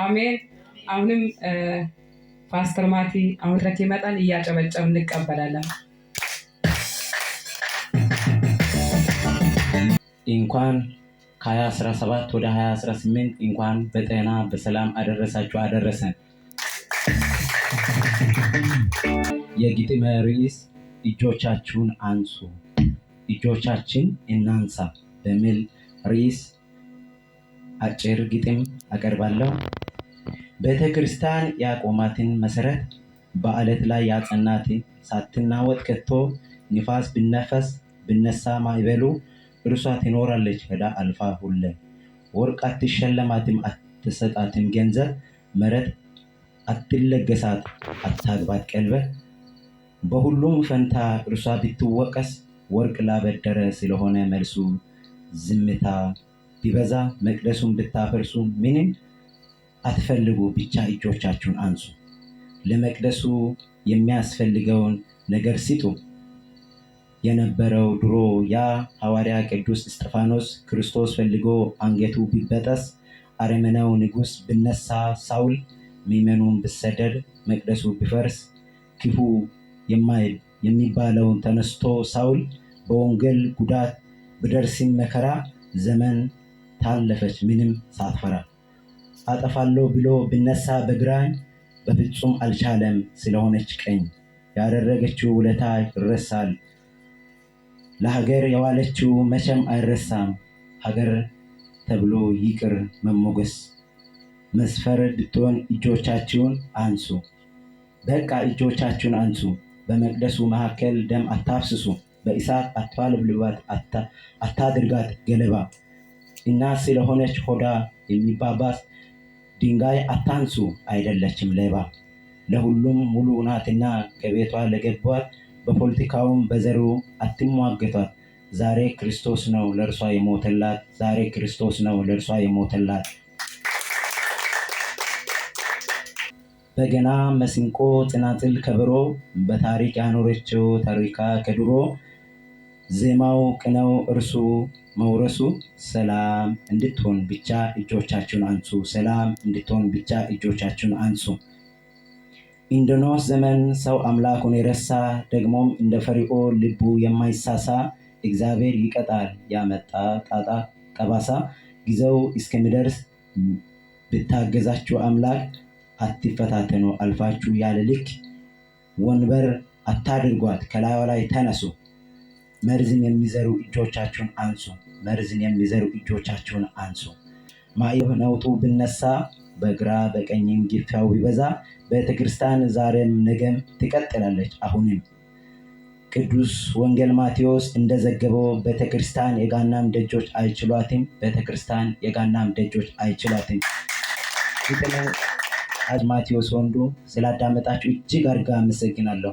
አሜን። አሁንም ፓስተር ማቲ አሁን ረክ ይመጣል፣ እያጨበጨብ እንቀበላለን። እንኳን ከ2017 ወደ 2018 እንኳን በጤና በሰላም አደረሳችሁ አደረሰን። የግጥም ርዕስ እጆቻችሁን አንሱ እጆቻችን እናንሳ በሚል ርዕስ አጭር ግጥም አቀርባለሁ። ቤተክርስቲያን ያቆማትን መሰረት በአለት ላይ ያጸናትን ሳትናወጥ ከቶ ንፋስ ብነፈስ ብነሳ ማዕበሉ እርሷ ትኖራለች ሄዳ አልፋ ሁሌ። ወርቅ አትሸለማትም አትሰጣትም ገንዘብ መሬት አትለገሳት አታግባት ቀልበ። በሁሉም ፈንታ እርሷ ብትወቀስ ወርቅ ላበደረ ስለሆነ መልሱ ዝምታ ቢበዛ መቅደሱን ብታፈርሱ ምንም አትፈልጉ ብቻ እጆቻችሁን አንሱ። ለመቅደሱ የሚያስፈልገውን ነገር ስጡ። የነበረው ድሮ ያ ሐዋርያ ቅዱስ እስጢፋኖስ ክርስቶስ ፈልጎ አንገቱ ቢበጠስ አረመኔው ንጉሥ ብነሳ ሳውል ምዕመኑን ብሰደድ መቅደሱ ቢፈርስ ክፉ የሚባለውን ተነስቶ ሳውል በወንጌል ጉዳት ብደርስም መከራ ዘመን ታለፈች ምንም ሳትፈራ። አጠፋለሁ ብሎ ብነሳ በግራኝ በፍጹም አልቻለም ስለሆነች ቀኝ። ያደረገችው ውለታ ይረሳል ለሀገር የዋለችው መቼም አይረሳም። ሀገር ተብሎ ይቅር መሞገስ መስፈር ብትሆን እጆቻችሁን አንሱ። በቃ እጆቻችሁን አንሱ። በመቅደሱ መካከል ደም አታፍስሱ። በእሳት አትፋለብልባት አታድርጋት ገለባ። እና ስለሆነች ሆዳ የሚባባስ ድንጋይ አታንሱ አይደለችም ሌባ። ለሁሉም ሙሉ ናትና ከቤቷ ለገቧት በፖለቲካውም በዘሩ አትሟገቷት። ዛሬ ክርስቶስ ነው ለእርሷ የሞተላት። ዛሬ ክርስቶስ ነው ለእርሷ የሞተላት። በገና መስንቆ ጽናጽል ከበሮ በታሪክ ያኖረችው ታሪካ ከድሮ። ዜማው ቅኔው እርሱ መውረሱ ሰላም እንድትሆን ብቻ እጆቻችሁን አንሱ። ሰላም እንድትሆን ብቻ እጆቻችሁን አንሱ። እንደ ኖህ ዘመን ሰው አምላኩን የረሳ ደግሞም እንደ ፈርዖን ልቡ የማይሳሳ እግዚአብሔር ይቀጣል ያመጣ ጣጣ ጠባሳ። ጊዜው እስከሚደርስ ብታገዛችሁ አምላክ አትፈታተኑ አልፋችሁ ያለ ልክ። ወንበር አታድርጓት ከላዩ ላይ ተነሱ። መርዝን የሚዘሩ እጆቻችሁን አንሱ። መርዝን የሚዘሩ እጆቻችሁን አንሱ። ማዕበል ነውጡ ብነሳ በግራ በቀኝም ግፊያው ቢበዛ ቤተክርስቲያን ዛሬም ነገም ትቀጥላለች አሁንም። ቅዱስ ወንጌል ማቴዎስ እንደዘገበው ቤተክርስቲያን የገሃነም ደጆች አይችሏትም። ቤተክርስቲያን የገሃነም ደጆች አይችሏትም። ማቴዎስ ወንዱ ስላዳመጣችሁ እጅግ አድርጌ አመሰግናለሁ።